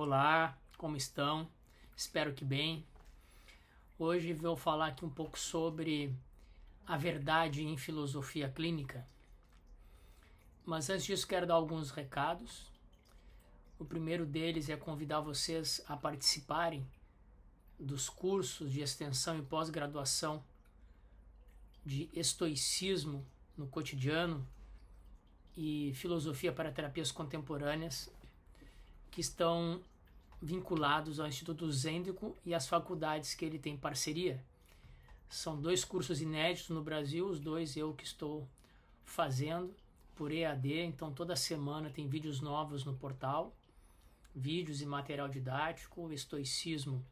Olá, como estão? Espero que bem. Hoje vou falar aqui um pouco sobre a verdade em filosofia clínica. Mas antes disso quero dar alguns recados. O primeiro deles é convidar vocês a participarem dos cursos de extensão e pós-graduação de estoicismo no cotidiano e filosofia para terapias contemporâneas, que estão vinculados ao Instituto Zêndico e às faculdades que ele tem parceria. São 2 cursos inéditos no Brasil, os 2 eu que estou fazendo por EAD, então toda semana tem vídeos novos no portal, vídeos e material didático, o estoicismo,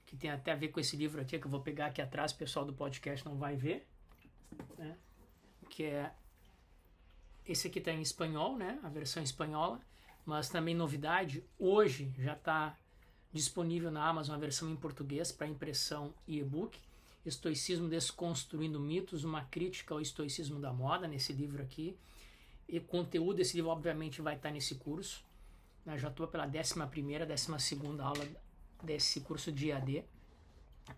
que tem até a ver com esse livro aqui, que eu vou pegar aqui atrás, o pessoal do podcast não vai ver, né? Que é esse aqui está em espanhol, né? A versão espanhola, mas também novidade, hoje já está disponível na Amazon a versão em português para impressão e e-book, Estoicismo Desconstruindo Mitos, uma crítica ao estoicismo da moda, nesse livro aqui, e conteúdo desse livro obviamente vai estar nesse curso, né? Já estou pela 11ª, 12ª aula desse curso de EAD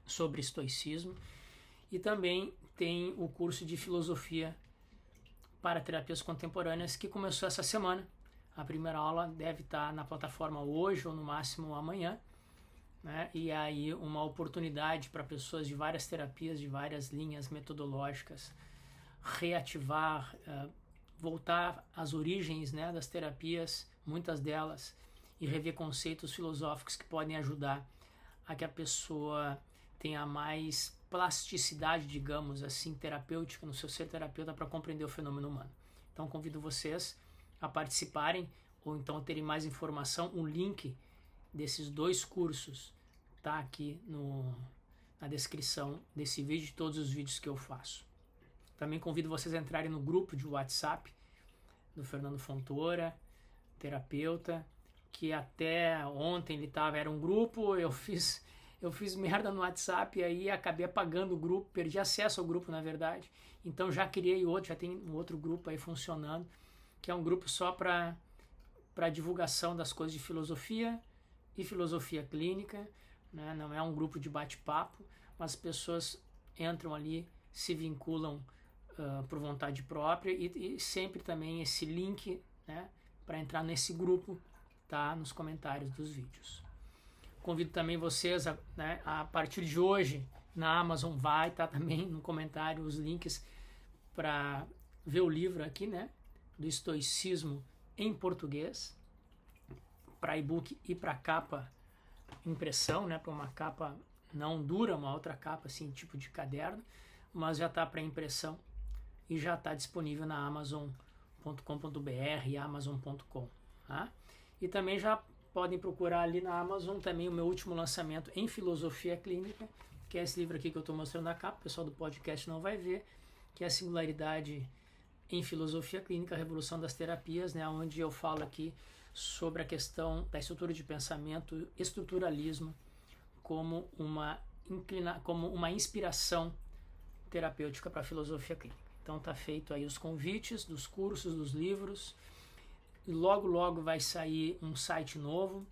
sobre estoicismo, e também tem o curso de filosofia para terapias contemporâneas que começou essa semana. A primeira aula deve estar na plataforma hoje ou no máximo amanhã, né? E aí uma oportunidade para pessoas de várias terapias, de várias linhas metodológicas, reativar, voltar às origens, né, das terapias, muitas delas, e rever conceitos filosóficos que podem ajudar a que a pessoa tenha mais plasticidade, digamos assim, terapêutica no seu ser terapeuta para compreender o fenômeno humano. Então convido vocês a participarem ou então terem mais informação. O link desses 2 cursos está aqui na descrição desse vídeo e de todos os vídeos que eu faço. Também convido vocês a entrarem no grupo de WhatsApp do Fernando Fontoura, terapeuta, que até ontem era um grupo, eu fiz merda no WhatsApp e aí acabei apagando o grupo, perdi acesso ao grupo na verdade, então já criei outro, já tem um outro grupo aí funcionando, que é um grupo só para divulgação das coisas de filosofia e filosofia clínica, né? Não é um grupo de bate-papo, mas as pessoas entram ali, se vinculam por vontade própria e sempre também esse link, né, para entrar nesse grupo tá nos comentários dos vídeos. Convido também vocês a partir de hoje na Amazon vai estar também no comentário os links para ver o livro aqui, né, do estoicismo em português, para e-book e para capa impressão, né, para uma capa não dura, uma outra capa assim, tipo de caderno, mas já está para impressão e já está disponível na amazon.com.br e amazon.com, tá? E também já podem procurar ali na Amazon também o meu último lançamento em filosofia clínica, que é esse livro aqui que eu estou mostrando na capa, o pessoal do podcast não vai ver, que é a Singularidade em Filosofia Clínica, a Revolução das Terapias, né, onde eu falo aqui sobre a questão da estrutura de pensamento, estruturalismo, como uma inspiração terapêutica para a filosofia clínica. Então tá feito aí os convites dos cursos, dos livros, e logo vai sair um site novo,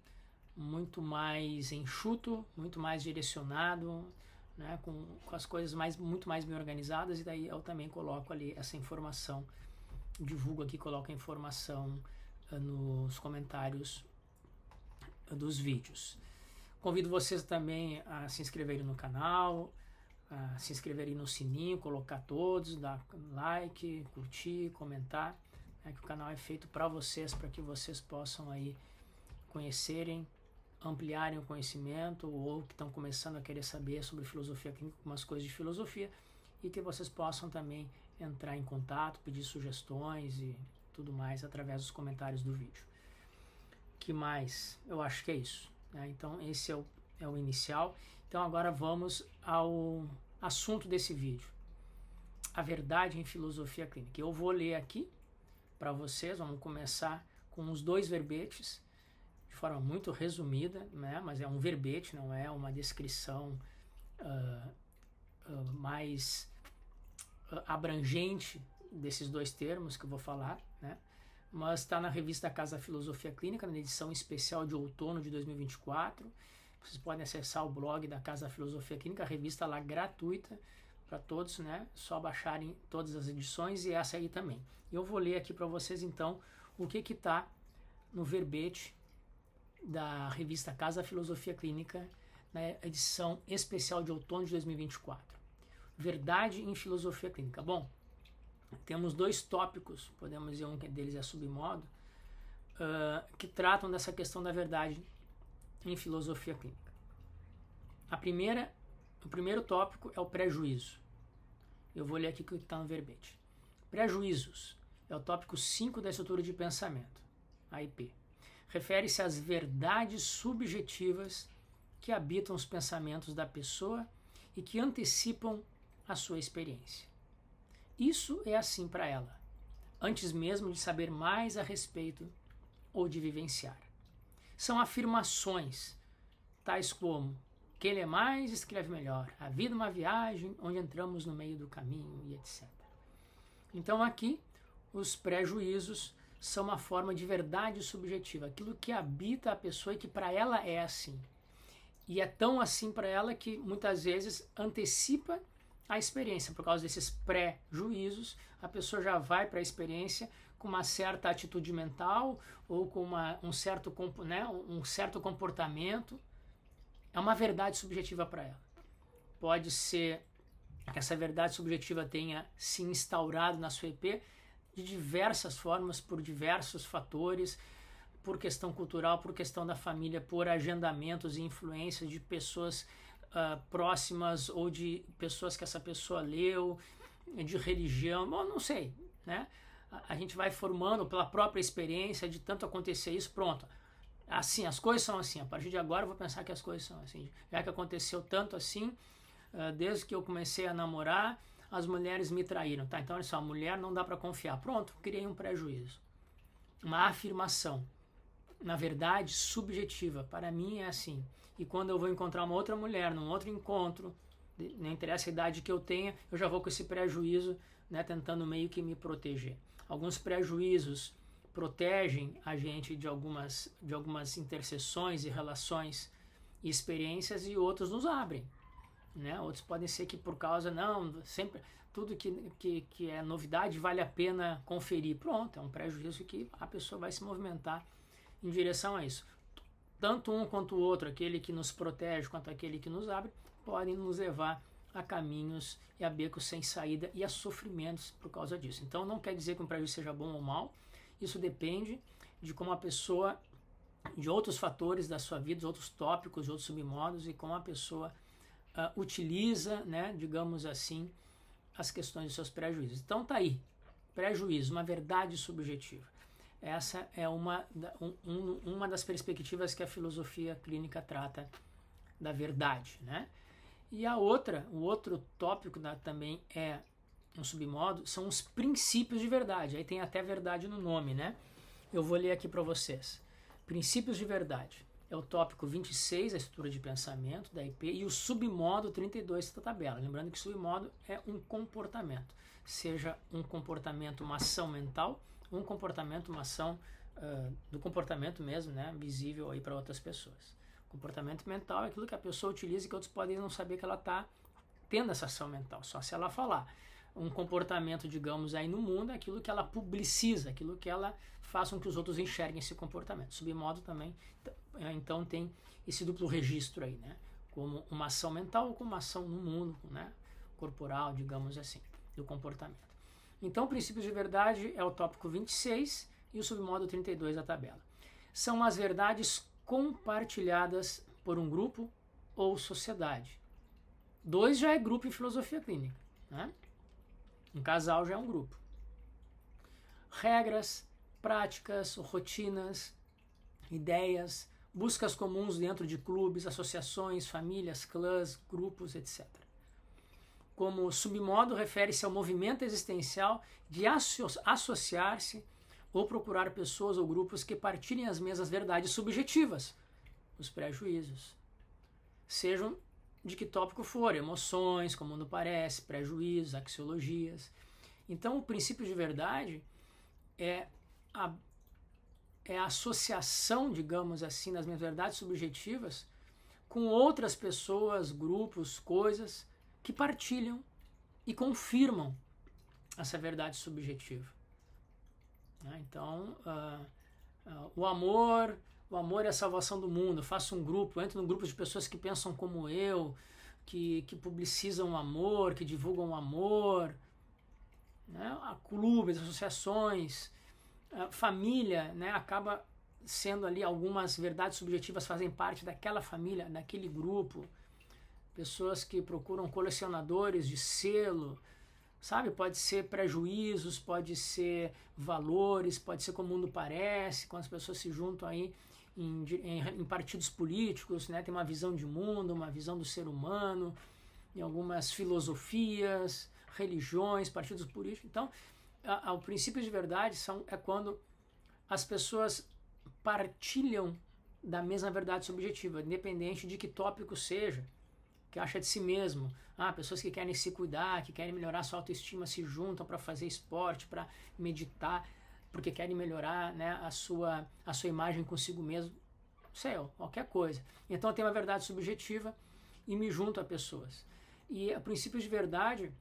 muito mais enxuto, muito mais direcionado, né, com as coisas muito mais bem organizadas, e daí eu também coloco ali essa informação, divulgo aqui, coloco a informação nos comentários dos vídeos. Convido vocês também a se inscreverem no canal, a se inscreverem no sininho, colocar todos, dar like, curtir, comentar, né, que o canal é feito para vocês, para que vocês possam aí conhecerem, ampliarem o conhecimento, ou que estão começando a querer saber sobre filosofia clínica, algumas coisas de filosofia, e que vocês possam também entrar em contato, pedir sugestões e tudo mais através dos comentários do vídeo. Que mais? Eu acho que é isso, né? Então esse é o inicial. Então agora vamos ao assunto desse vídeo, a verdade em filosofia clínica. Eu vou ler aqui para vocês, vamos começar com os 2 verbetes, de forma muito resumida, né? Mas é um verbete, não é uma descrição mais abrangente desses 2 termos que eu vou falar, né? mas está na revista Casa Filosofia Clínica, na edição especial de outono de 2024. Vocês podem acessar o blog da Casa Filosofia Clínica, a revista lá gratuita para todos, né? Só baixarem todas as edições e essa aí também. Eu vou ler aqui para vocês então o que está no verbete da revista Casa Filosofia Clínica, na edição especial de outono de 2024. Verdade em Filosofia Clínica. Bom, temos 2 tópicos, podemos dizer, um deles é submodo, que tratam dessa questão da verdade em Filosofia Clínica. O primeiro tópico é o prejuízo. Eu vou ler aqui o que está no verbete. Prejuízos é o tópico 5 da estrutura de pensamento, AIP. Refere-se às verdades subjetivas que habitam os pensamentos da pessoa e que antecipam a sua experiência. Isso é assim para ela, antes mesmo de saber mais a respeito ou de vivenciar. São afirmações, tais como: quem lê mais escreve melhor, a vida é uma viagem onde entramos no meio do caminho e etc. Então aqui, os prejuízos são uma forma de verdade subjetiva, aquilo que habita a pessoa e que para ela é assim. E é tão assim para ela que muitas vezes antecipa a experiência. Por causa desses pré-juízos, a pessoa já vai para a experiência com uma certa atitude mental ou com um certo comportamento. É uma verdade subjetiva para ela. Pode ser que essa verdade subjetiva tenha se instaurado na sua EP de diversas formas, por diversos fatores, por questão cultural, por questão da família, por agendamentos e influências de pessoas próximas ou de pessoas que essa pessoa leu, de religião, bom, não sei, né? A gente vai formando pela própria experiência de tanto acontecer isso, pronto. Assim, as coisas são assim, a partir de agora eu vou pensar que as coisas são assim. Já que aconteceu tanto assim, desde que eu comecei a namorar, as mulheres me traíram, tá? Então, olha só, a mulher não dá para confiar. Pronto, criei um prejuízo. Uma afirmação. Na verdade, subjetiva. Para mim é assim. E quando eu vou encontrar uma outra mulher, num outro encontro, não interessa a idade que eu tenha, eu já vou com esse prejuízo, né, tentando meio que me proteger. Alguns prejuízos protegem a gente de algumas interseções e relações e experiências, e outros nos abrem, né? Outros podem ser que por causa, não, sempre tudo que é novidade vale a pena conferir. Pronto, é um prejuízo que a pessoa vai se movimentar em direção a isso. Tanto um quanto o outro, aquele que nos protege quanto aquele que nos abre, podem nos levar a caminhos e a becos sem saída e a sofrimentos por causa disso. Então não quer dizer que um prejuízo seja bom ou mal, isso depende de como a pessoa, de outros fatores da sua vida, de outros tópicos, de outros submodos, e como a pessoa utiliza, né, digamos assim, as questões dos seus prejuízos. Então tá aí, prejuízo, uma verdade subjetiva. Essa é uma das perspectivas que a filosofia clínica trata da verdade, né? E o outro tópico também é um submodo, são os princípios de verdade. Aí tem até verdade no nome, né? Eu vou ler aqui para vocês. Princípios de verdade. É o tópico 26, a estrutura de pensamento da IP, e o submodo 32 da tabela. Lembrando que submodo é um comportamento. Seja um comportamento, uma ação mental, um comportamento, uma ação do comportamento mesmo, né? Visível aí para outras pessoas. Comportamento mental é aquilo que a pessoa utiliza e que outros podem não saber que ela está tendo essa ação mental, só se ela falar. Um comportamento, digamos, aí no mundo é aquilo que ela publiciza, aquilo que ela faz com que os outros enxerguem esse comportamento. Submodo também, então, tem esse duplo registro aí, né? Como uma ação mental ou como uma ação no mundo, né? Corporal, digamos assim, do comportamento. Então, princípios de verdade é o tópico 26 e o submodo 32 da tabela. São as verdades compartilhadas por um grupo ou sociedade. 2 já é grupo em filosofia clínica, né? Um casal já é um grupo. Regras, práticas, rotinas, ideias, buscas comuns dentro de clubes, associações, famílias, clãs, grupos, etc. Como submodo, refere-se ao movimento existencial de associar-se ou procurar pessoas ou grupos que partilhem as mesmas verdades subjetivas, os prejuízos. Sejam de que tópico for, emoções, como o mundo parece, prejuízos, axiologias. Então, o princípio de verdade é é a associação, digamos assim, das minhas verdades subjetivas com outras pessoas, grupos, coisas que partilham e confirmam essa verdade subjetiva. Então, o amor é a salvação do mundo. Eu faço um grupo, eu entro num grupo de pessoas que pensam como eu, que publicizam o amor, que divulgam o amor, né? A clubes, associações, a família, né? Acaba sendo ali, algumas verdades subjetivas fazem parte daquela família, daquele grupo. Pessoas que procuram colecionadores de selo, sabe? Pode ser prejuízos, pode ser valores, pode ser como o mundo parece, quando as pessoas se juntam aí em partidos políticos, né? Tem uma visão de mundo, uma visão do ser humano, em algumas filosofias, religiões, partidos políticos. Então, o princípio de verdade é quando as pessoas partilham da mesma verdade subjetiva, independente de que tópico seja, que acha de si mesmo. Pessoas que querem se cuidar, que querem melhorar sua autoestima, se juntam para fazer esporte, para meditar, porque querem melhorar, né, a sua imagem consigo mesmo. Sei lá, qualquer coisa. Então eu tenho uma verdade subjetiva e me junto a pessoas. E princípios de verdade,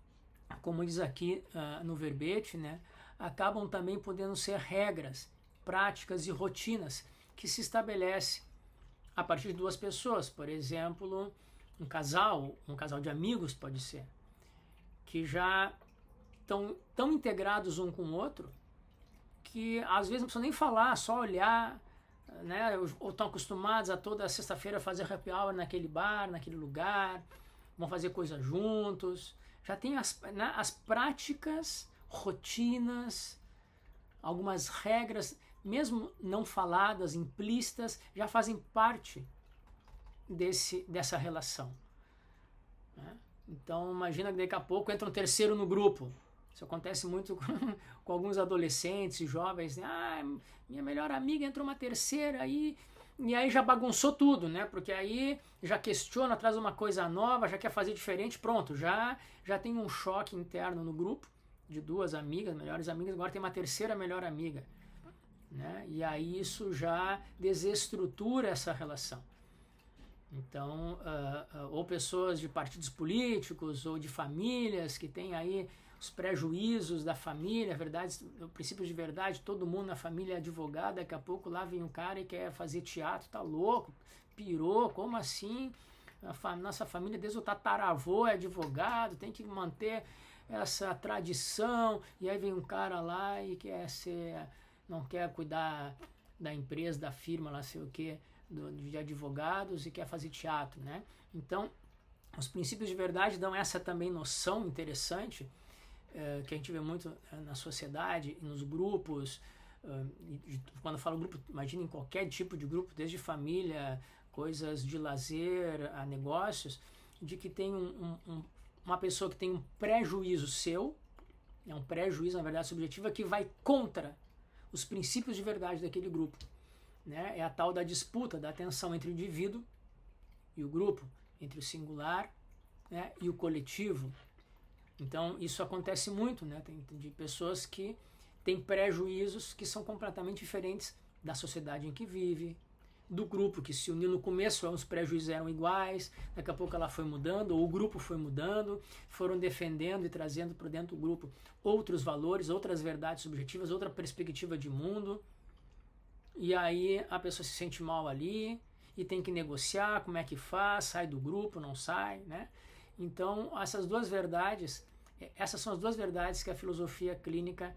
como diz aqui no verbete, né, acabam também podendo ser regras, práticas e rotinas que se estabelece a partir de duas pessoas. Por exemplo, um casal de amigos pode ser, que já estão tão integrados um com o outro que às vezes não precisam nem falar, só olhar, né? Ou estão acostumados a toda sexta-feira fazer happy hour naquele bar, naquele lugar, vão fazer coisas juntos, já tem as práticas, rotinas, algumas regras, mesmo não faladas, implícitas, já fazem parte dessa relação, né? Então imagina que daqui a pouco entra um terceiro no grupo. Isso acontece muito com alguns adolescentes e jovens, né? Minha melhor amiga entrou uma terceira aí, e aí já bagunçou tudo, né? Porque aí já questiona, traz uma coisa nova, já quer fazer diferente, pronto, já tem um choque interno no grupo de duas amigas, melhores amigas, agora tem uma terceira melhor amiga, né? E aí isso já desestrutura essa relação. Então, ou pessoas de partidos políticos ou de famílias que têm aí os prejuízos da família, o princípio de verdade, todo mundo na família é advogado, daqui a pouco lá vem um cara e quer fazer teatro, tá louco, pirou, como assim? Nossa família desde o tataravô é advogado, tem que manter essa tradição, e aí vem um cara lá e não quer cuidar da empresa, da firma, lá sei o que, de advogados, e quer fazer teatro, né? Então, os princípios de verdade dão essa também noção interessante, que a gente vê muito na sociedade e nos grupos. Quando eu falo grupo, imagina em qualquer tipo de grupo, desde família, coisas de lazer, a negócios, de que tem uma pessoa que tem um prejuízo seu, é um prejuízo, na verdade, subjetiva, que vai contra os princípios de verdade daquele grupo, né? É a tal da disputa, da tensão entre o indivíduo e o grupo, entre o singular, né, e o coletivo. Então isso acontece muito, né? Tem de pessoas que têm prejuízos que são completamente diferentes da sociedade em que vive, do grupo que se uniu no começo, os prejuízos eram iguais, daqui a pouco ela foi mudando, ou o grupo foi mudando, foram defendendo e trazendo para dentro do grupo outros valores, outras verdades subjetivas, outra perspectiva de mundo, e aí a pessoa se sente mal ali e tem que negociar como é que faz, sai do grupo, não sai, né? Então essas são as duas verdades que a filosofia clínica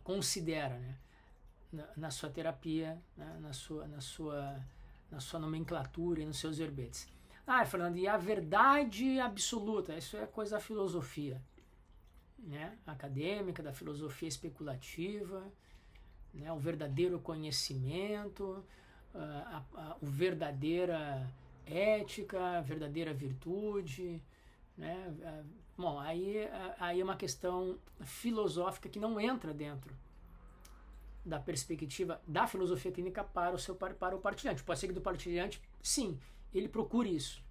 considera, né? Na sua terapia, né? na sua nomenclatura e nos seus verbetes. Fernando, e a verdade absoluta? Isso é coisa da filosofia, né? Acadêmica, da filosofia especulativa, né? O verdadeiro conhecimento, o verdadeira ética, a verdadeira virtude, né? Bom, aí é uma questão filosófica que não entra dentro da perspectiva da filosofia clínica para o partilhante. Pode ser que do partilhante, sim, ele procure isso,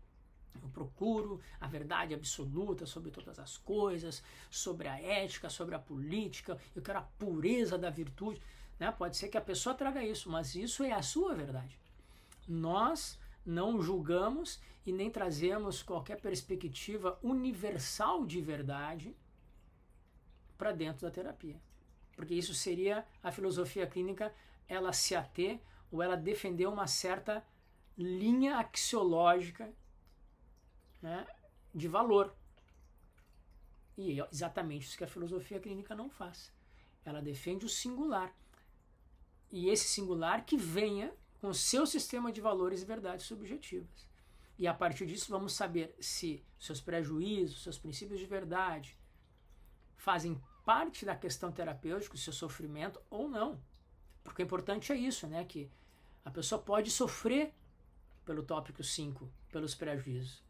Eu procuro a verdade absoluta sobre todas as coisas, sobre a ética, sobre a política, eu quero a pureza da virtude. Né? Pode ser que a pessoa traga isso, mas isso é a sua verdade. Nós não julgamos e nem trazemos qualquer perspectiva universal de verdade para dentro da terapia. Porque isso seria a filosofia clínica, ela se ater ou ela defender uma certa linha axiológica, né, de valor. E é exatamente isso que a filosofia clínica não faz. Ela defende o singular. E esse singular que venha com o seu sistema de valores e verdades subjetivas. E a partir disso vamos saber se seus prejuízos, seus princípios de verdade fazem parte da questão terapêutica, o seu sofrimento ou não. Porque o importante é isso, né? Que a pessoa pode sofrer pelo tópico 5, pelos prejuízos.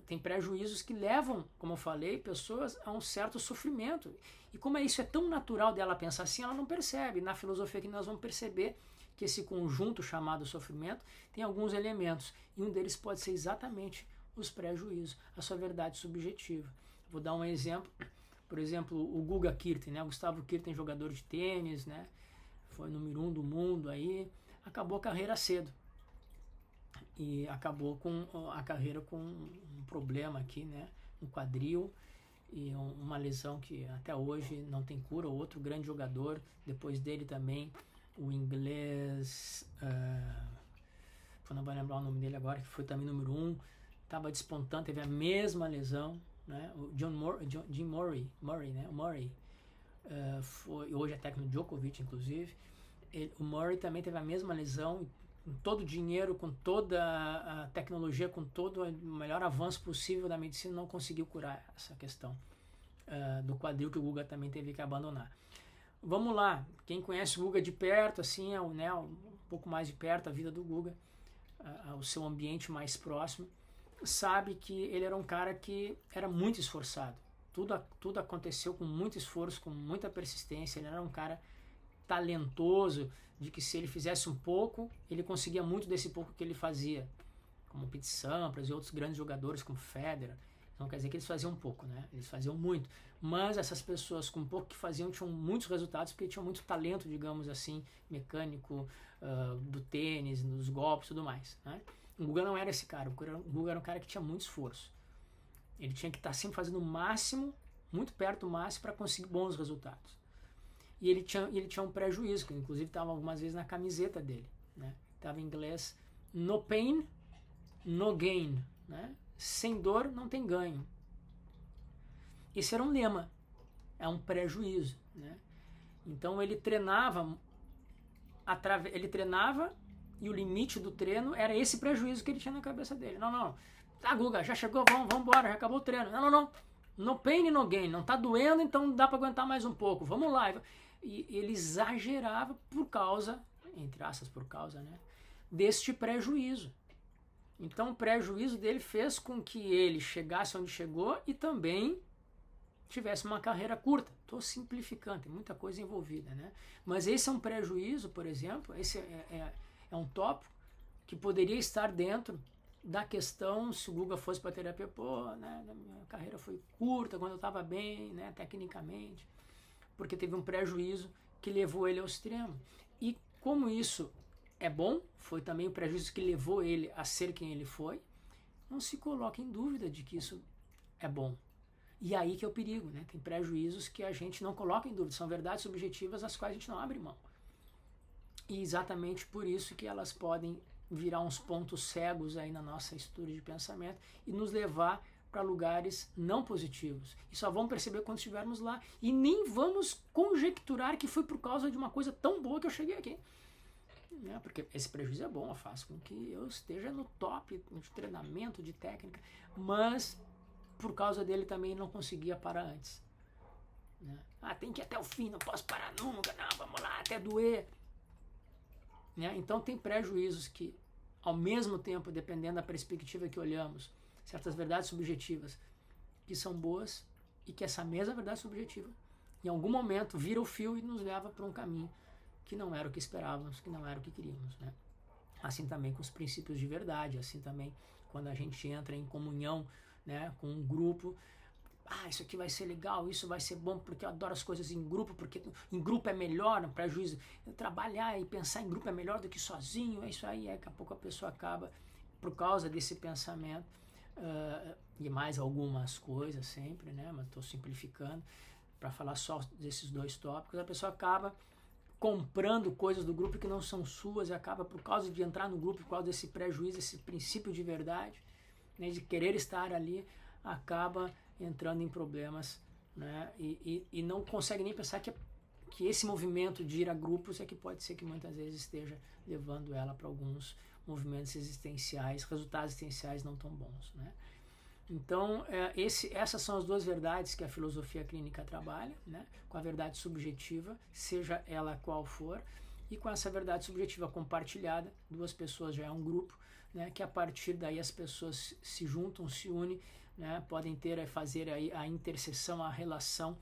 Tem prejuízos que levam, como eu falei, pessoas a um certo sofrimento. E como isso é tão natural dela pensar assim, ela não percebe. Na filosofia que nós vamos perceber que esse conjunto chamado sofrimento tem alguns elementos. E um deles pode ser exatamente os prejuízos, a sua verdade subjetiva. Vou dar um exemplo. Por exemplo, o Guga Kirten, né? O Gustavo Kirten, jogador de tênis, né? Foi número 1 do mundo aí. Acabou a carreira cedo. E acabou com a carreira com um problema aqui, né, no quadril e uma lesão que até hoje não tem cura. Outro grande jogador, depois dele também, o inglês, não vou lembrar o nome dele agora, que foi também número 1, estava despontando, teve a mesma lesão, né, o Jim Murray, né, o Murray, hoje é técnico do Djokovic, inclusive. O Murray também teve a mesma lesão, com todo o dinheiro, com toda a tecnologia, com todo o melhor avanço possível da medicina, não conseguiu curar essa questão do quadril, que o Guga também teve que abandonar. Vamos lá, quem conhece o Guga de perto, assim, né, um pouco mais de perto, a vida do Guga, o seu ambiente mais próximo, sabe que ele era um cara que era muito esforçado. Tudo aconteceu com muito esforço, com muita persistência. Ele era um cara talentoso, de que se ele fizesse um pouco, ele conseguia muito desse pouco que ele fazia, como Pete Sampras e outros grandes jogadores como Federer. Não quer dizer que eles faziam um pouco, né? Eles faziam muito, mas essas pessoas com pouco que faziam tinham muitos resultados porque tinham muito talento, digamos assim, mecânico, do tênis, dos golpes e tudo mais, né? O Guga não era esse cara. O Guga era um cara que tinha muito esforço. Ele tinha que estar sempre fazendo o máximo, muito perto do máximo, para conseguir bons resultados. E ele tinha um prejuízo, que inclusive estava algumas vezes na camiseta dele, né? Estava em inglês: no pain, no gain, né? Sem dor não tem ganho. Esse era um lema, é um prejuízo, né? Então ele treinava e o limite do treino era esse prejuízo que ele tinha na cabeça dele. Não, tá, Guga, já chegou, vamos embora, já acabou o treino. Não, no pain, no gain, não tá doendo, então dá para aguentar mais um pouco, vamos lá. E ele exagerava por causa, entre aspas, né, deste prejuízo. Então o prejuízo dele fez com que ele chegasse onde chegou e também tivesse uma carreira curta. Estou simplificando, tem muita coisa envolvida, né? Mas esse é um prejuízo, por exemplo, esse é um tópico que poderia estar dentro da questão se o Guga fosse para terapia, né, minha carreira foi curta quando eu estava bem, né, tecnicamente, porque teve um prejuízo que levou ele ao extremo. E como isso é bom, foi também o prejuízo que levou ele a ser quem ele foi, não se coloque em dúvida de que isso é bom. E aí que é o perigo, né? Tem prejuízos que a gente não coloca em dúvida, são verdades subjetivas às quais a gente não abre mão. E exatamente por isso que elas podem virar uns pontos cegos aí na nossa estrutura de pensamento e nos levar para lugares não positivos. E só vamos perceber quando estivermos lá. E nem vamos conjecturar que foi por causa de uma coisa tão boa que eu cheguei aqui. Né? Porque esse prejuízo é bom, faz com que eu esteja no top de treinamento, de técnica, mas por causa dele também não conseguia parar antes. Né? Tem que ir até o fim, não posso parar nunca, não, vamos lá, até doer. Né? Então tem prejuízos que, ao mesmo tempo, dependendo da perspectiva que olhamos, certas verdades subjetivas que são boas e que essa mesma verdade subjetiva, em algum momento, vira o fio e nos leva para um caminho que não era o que esperávamos, que não era o que queríamos. Né? assim também com os princípios de verdade, assim também quando a gente entra em comunhão, né, com um grupo. Isso aqui vai ser legal, isso vai ser bom, porque eu adoro as coisas em grupo, porque em grupo é melhor, no prejuízo. Trabalhar e pensar em grupo é melhor do que sozinho, é isso aí. Daqui a pouco a pessoa acaba, por causa desse pensamento, e mais algumas coisas sempre, né, mas estou simplificando para falar só desses dois tópicos, a pessoa acaba comprando coisas do grupo que não são suas e acaba, por causa de entrar no grupo, por causa desse prejuízo, esse princípio de verdade, né, de querer estar ali, acaba entrando em problemas, né, e não consegue nem pensar que esse movimento de ir a grupos é que pode ser que muitas vezes esteja levando ela para alguns movimentos existenciais, resultados existenciais não tão bons, né. Então, essas são as duas verdades que a filosofia clínica trabalha, né? Com a verdade subjetiva, seja ela qual for, e com essa verdade subjetiva compartilhada, duas pessoas já é um grupo, né? Que a partir daí as pessoas se juntam, se unem, né? Podem fazer aí a interseção, a relação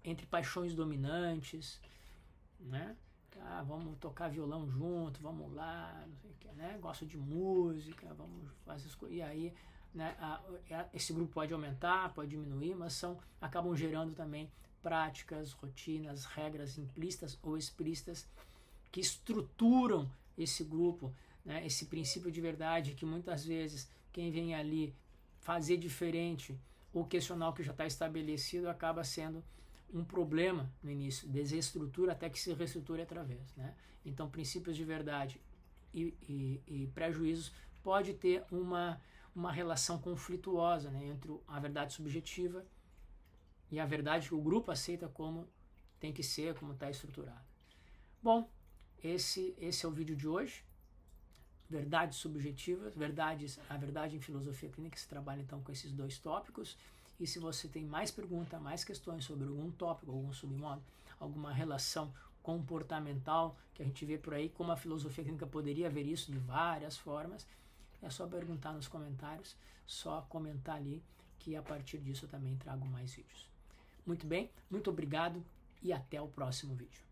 entre paixões dominantes, né? Vamos tocar violão junto, vamos lá, não sei o que, né? Gosto de música, vamos fazer as coisas, e aí, né, esse grupo pode aumentar, pode diminuir, mas acabam gerando também práticas, rotinas, regras implícitas ou explícitas que estruturam esse grupo, né, esse princípio de verdade que muitas vezes quem vem ali fazer diferente ou questionar o que já está estabelecido acaba sendo um problema no início, desestrutura até que se reestruture outra vez, né? Então, princípios de verdade e prejuízos pode ter uma relação conflituosa, né, entre a verdade subjetiva e a verdade que o grupo aceita como tem que ser, como está estruturado. Bom, esse é o vídeo de hoje. Verdades subjetivas, a verdade em filosofia clínica, se trabalha então com esses dois tópicos. E se você tem mais perguntas, mais questões sobre algum tópico, algum submodo, alguma relação comportamental que a gente vê por aí, como a filosofia clínica poderia ver isso de várias formas, é só perguntar nos comentários, só comentar ali, que a partir disso eu também trago mais vídeos. Muito bem, muito obrigado e até o próximo vídeo.